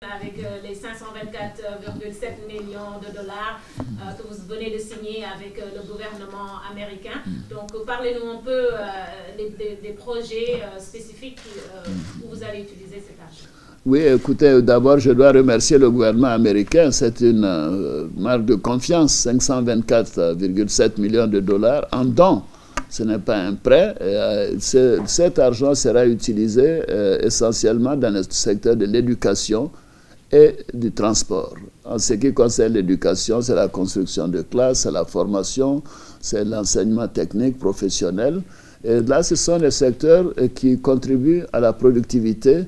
avec les 524,7 millions de dollars que vous venez de signer avec le gouvernement américain. Donc, parlez-nous un peu des projets spécifiques où vous allez utiliser cet argent. Oui, écoutez, d'abord, je dois remercier le gouvernement américain. C'est une marque de confiance, 524,7 millions de dollars en dons. Ce n'est pas un prêt. Cet argent sera utilisé essentiellement dans le secteur de l'éducation et du transport. En ce qui concerne l'éducation, c'est la construction de classes, c'est la formation, c'est l'enseignement technique, professionnel. Et là, ce sont les secteurs qui contribuent à la productivité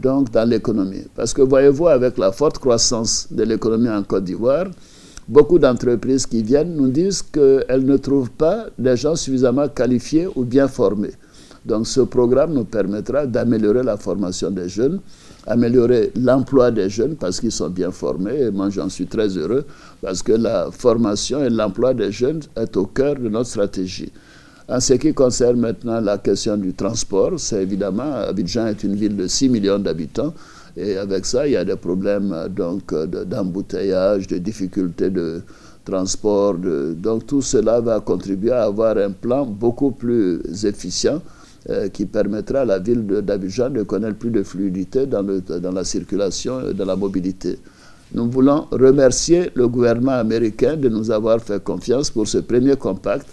donc dans l'économie. Parce que voyez-vous, avec la forte croissance de l'économie en Côte d'Ivoire, beaucoup d'entreprises qui viennent nous disent qu'elles ne trouvent pas des gens suffisamment qualifiés ou bien formés. Donc ce programme nous permettra d'améliorer la formation des jeunes, améliorer l'emploi des jeunes parce qu'ils sont bien formés. Et moi, j'en suis très heureux parce que la formation et l'emploi des jeunes est au cœur de notre stratégie. En ce qui concerne maintenant la question du transport, c'est évidemment, Abidjan est une ville de 6 millions d'habitants. Et avec ça, il y a des problèmes d'embouteillage, de difficultés de transport. Donc tout cela va contribuer à avoir un plan beaucoup plus efficient qui permettra à la ville d'Abidjan de connaître plus de fluidité dans la circulation et dans la mobilité. Nous voulons remercier le gouvernement américain de nous avoir fait confiance pour ce premier compact.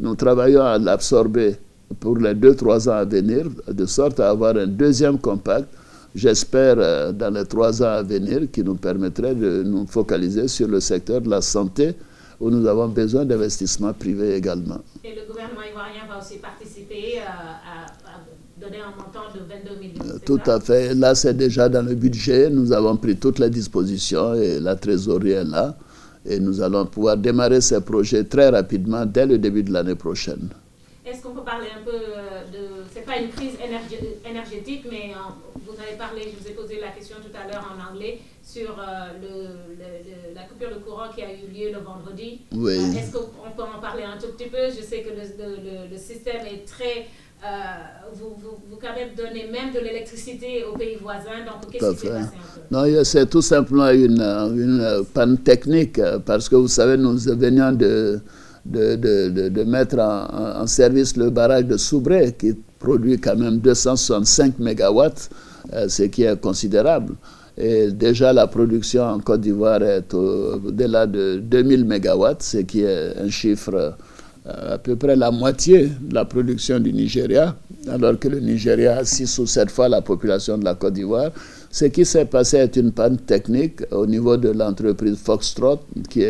Nous travaillons à l'absorber pour les 2-3 ans à venir, de sorte à avoir un deuxième compact, j'espère dans les 3 ans à venir, qui nous permettrait de nous focaliser sur le secteur de la santé, où nous avons besoin d'investissements privés également. Et le gouvernement ivoirien va aussi participer à donner un montant de 22 millions. Tout à fait. Là, c'est déjà dans le budget. Nous avons pris toutes les dispositions et la trésorerie est là. Et nous allons pouvoir démarrer ces projets très rapidement dès le début de l'année prochaine. Est-ce qu'on peut parler un peu de... Ce n'est pas une crise énergétique, mais vous avez parlé, je vous ai posé la question tout à l'heure en anglais, sur la coupure de courant qui a eu lieu le vendredi. Oui. Est-ce qu'on peut en parler un tout petit peu? Je sais que le système est très... vous quand même donnez même de l'électricité aux pays voisins, donc qu'est-ce qui s'est passé un peu? Non, c'est tout simplement une panne technique, parce que vous savez, nous venions de mettre en service le barrage de Soubré, qui produit quand même 265 mégawatts, ce qui est considérable. Et déjà, la production en Côte d'Ivoire est au-delà de 2000 mégawatts, ce qui est un chiffre à peu près la moitié de la production du Nigeria, alors que le Nigeria a 6 ou 7 fois la population de la Côte d'Ivoire. Ce qui s'est passé est une panne technique au niveau de l'entreprise Foxtrot qui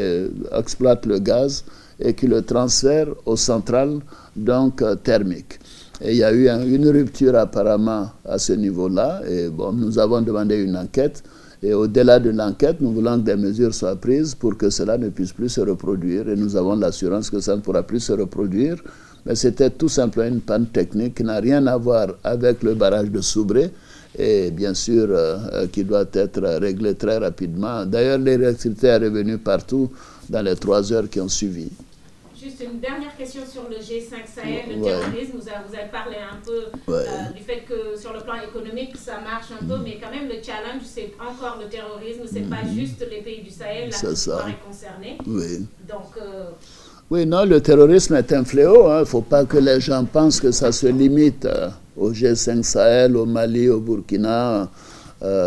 exploite le gaz et qui le transfère aux centrales donc thermiques. Et il y a eu une rupture apparemment à ce niveau-là. Et bon, nous avons demandé une enquête. Et au-delà de l'enquête, nous voulons que des mesures soient prises pour que cela ne puisse plus se reproduire. Et nous avons l'assurance que ça ne pourra plus se reproduire. Mais c'était tout simplement une panne technique qui n'a rien à voir avec le barrage de Soubré. Et bien sûr, qui doit être réglé très rapidement. D'ailleurs, l'électricité est revenue partout dans les 3 heures qui ont suivi. Juste une dernière question sur le G5 Sahel, le terrorisme. Vous avez parlé un peu du fait que sur le plan économique, ça marche un peu, mais quand même le challenge, c'est encore le terrorisme. C'est pas juste les pays du Sahel, là, qui est concerné. Oui. Donc... Oui, non, le terrorisme est un fléau. Il ne faut pas que les gens pensent que ça se limite au G5 Sahel, au Mali, au Burkina,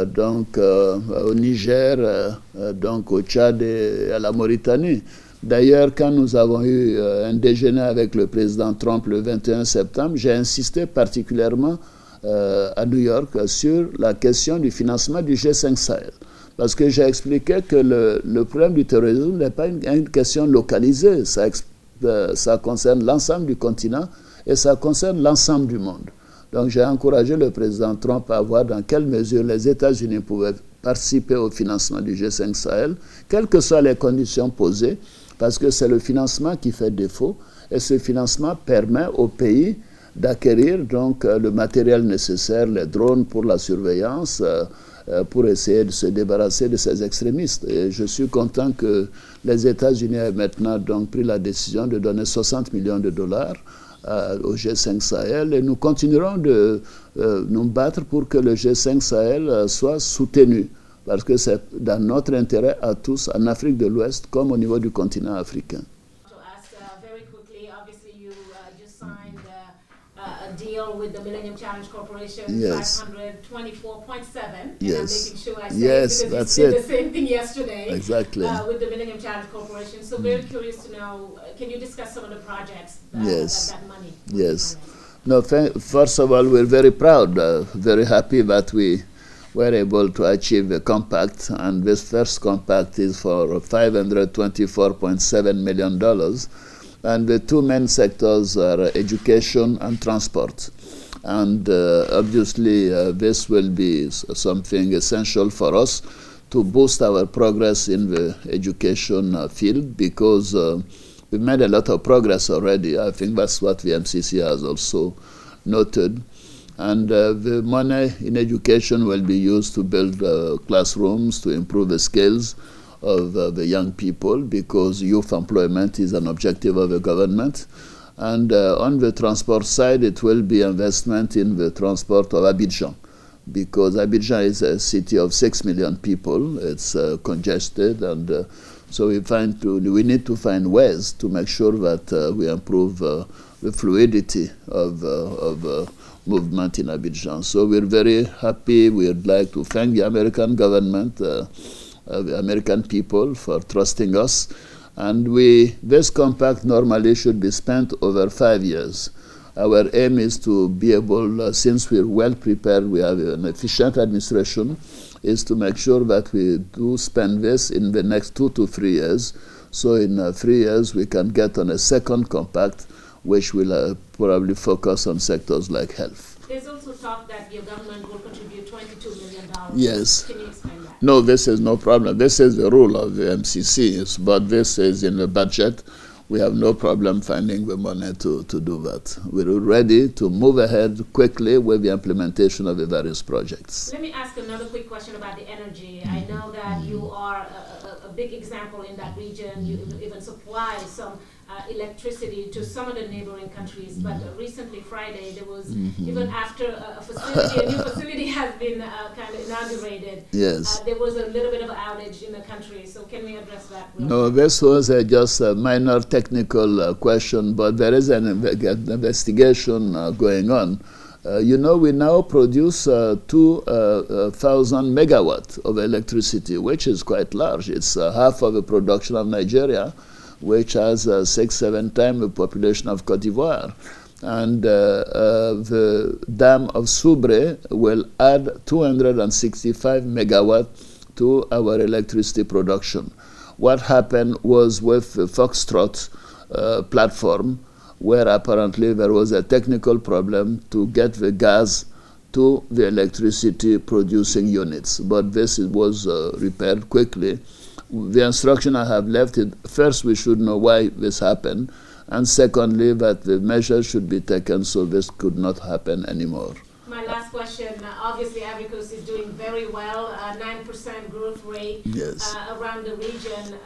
donc au Niger, donc au Tchad et à la Mauritanie. D'ailleurs, quand nous avons eu un déjeuner avec le président Trump le 21 septembre, j'ai insisté particulièrement à New York sur la question du financement du G5 Sahel. Parce que j'ai expliqué que le problème du terrorisme n'est pas une question localisée. Ça concerne l'ensemble du continent et ça concerne l'ensemble du monde. Donc j'ai encouragé le président Trump à voir dans quelle mesure les États-Unis pouvaient participer au financement du G5 Sahel, quelles que soient les conditions posées, parce que c'est le financement qui fait défaut. Et ce financement permet au pays d'acquérir donc le matériel nécessaire, les drones pour la surveillance, pour essayer de se débarrasser de ces extrémistes. Et je suis content que les États-Unis aient maintenant donc pris la décision de donner 60 millions de dollars au G5 Sahel et nous continuerons de nous battre pour que le G5 Sahel soit soutenu parce que c'est dans notre intérêt à tous, en Afrique de l'Ouest comme au niveau du continent africain. Very quickly, obviously you just signed a deal with the Millennium Challenge Corporation, yes. 524.7. Yes. I'm making sure I say yes, it because that's you did it. the same thing yesterday. Exactly. With the Millennium Challenge Corporation. So very curious to know, can you discuss some of the projects yes. that money? Yes. No, first of all, we're very proud, very happy that we were able to achieve a compact, and this first compact is for $524.7 million. And the two main sectors are education and transport. And obviously, this will be something essential for us to boost our progress in the education field, because we've made a lot of progress already. I think that's what the MCC has also noted. And the money in education will be used to build classrooms, to improve the skills of the young people, because youth employment is an objective of the government. And on the transport side, it will be investment in the transport of Abidjan, because Abidjan is a city of 6 million people. It's congested, and so we need to find ways to make sure that we improve the fluidity of movement in Abidjan. So we're very happy. We'd like to thank the American government, the American people, for trusting us. And this compact normally should be spent over 5 years. Our aim is to be able, since we're well prepared, we have an efficient administration, is to make sure that we do spend this in the next 2 to 3 years. So in 3 years, we can get on a second compact, which will probably focus on sectors like health. There's also talk that your government will contribute $22 million. Yes. Can you explain that? No, this is no problem. This is the rule of the MCC, but this is in the budget. We have no problem finding the money to do that. We're ready to move ahead quickly with the implementation of the various projects. Let me ask another quick question about the energy. I know that you are a big example in that region. You even supply some electricity to some of the neighboring countries. But recently, Friday, there was, even after a new facility has been kind of inaugurated, yes. There was a little bit of an outage in the country. So can we address that? No, this was just a minor technical question, but there is an investigation going on. You know, we now produce 2,000 megawatts of electricity, which is quite large. It's half of the production of Nigeria, which has 6-7 times the population of Cote d'Ivoire. And the dam of Subre will add 265 megawatts to our electricity production. What happened was with the Foxtrot platform, where apparently there was a technical problem to get the gas to the electricity producing units. But this was repaired quickly. The instruction I have left is, first, we should know why this happened, and secondly, that the measures should be taken so this could not happen anymore. My last question, obviously Ivory Coast is doing very well, 9% growth rate yes. Around the region.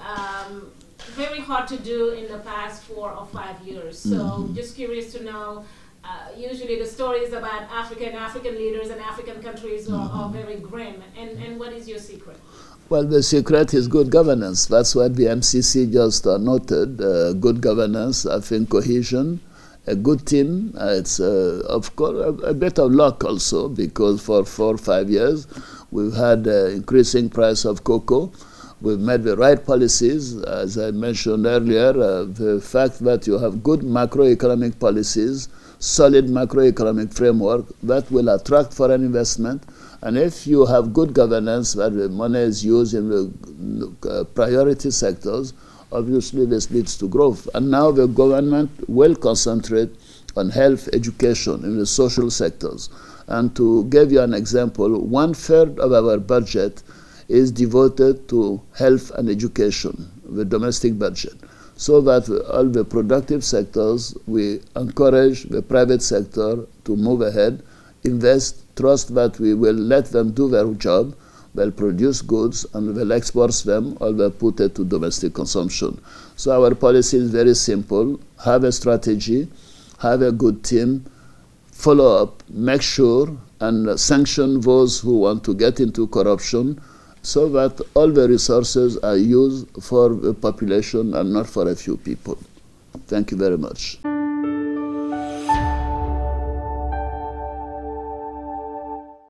Very hard to do in the past 4 or 5 years. So just curious to know, usually the stories about African leaders and African countries are very grim. And what is your secret? Well, the secret is good governance. That's what the MCC just noted. Good governance, I think cohesion, a good team. It's, of course, a bit of luck also, because for 4 or 5 years, we've had increasing price of cocoa. We've made the right policies. As I mentioned earlier, the fact that you have good macroeconomic policies, solid macroeconomic framework, that will attract foreign investment. And if you have good governance, where the money is used in the priority sectors, obviously this leads to growth. And now the government will concentrate on health, education, in the social sectors. And to give you an example, 1/3 of our budget is devoted to health and education, the domestic budget, so that all the productive sectors, we encourage the private sector to move ahead, invest, trust that we will let them do their job, they'll produce goods, and we'll export them, or we'll put it to domestic consumption. So our policy is very simple: have a strategy, have a good team, follow up, make sure, and sanction those who want to get into corruption, so that all the resources are used for the population and not for a few people. Thank you very much.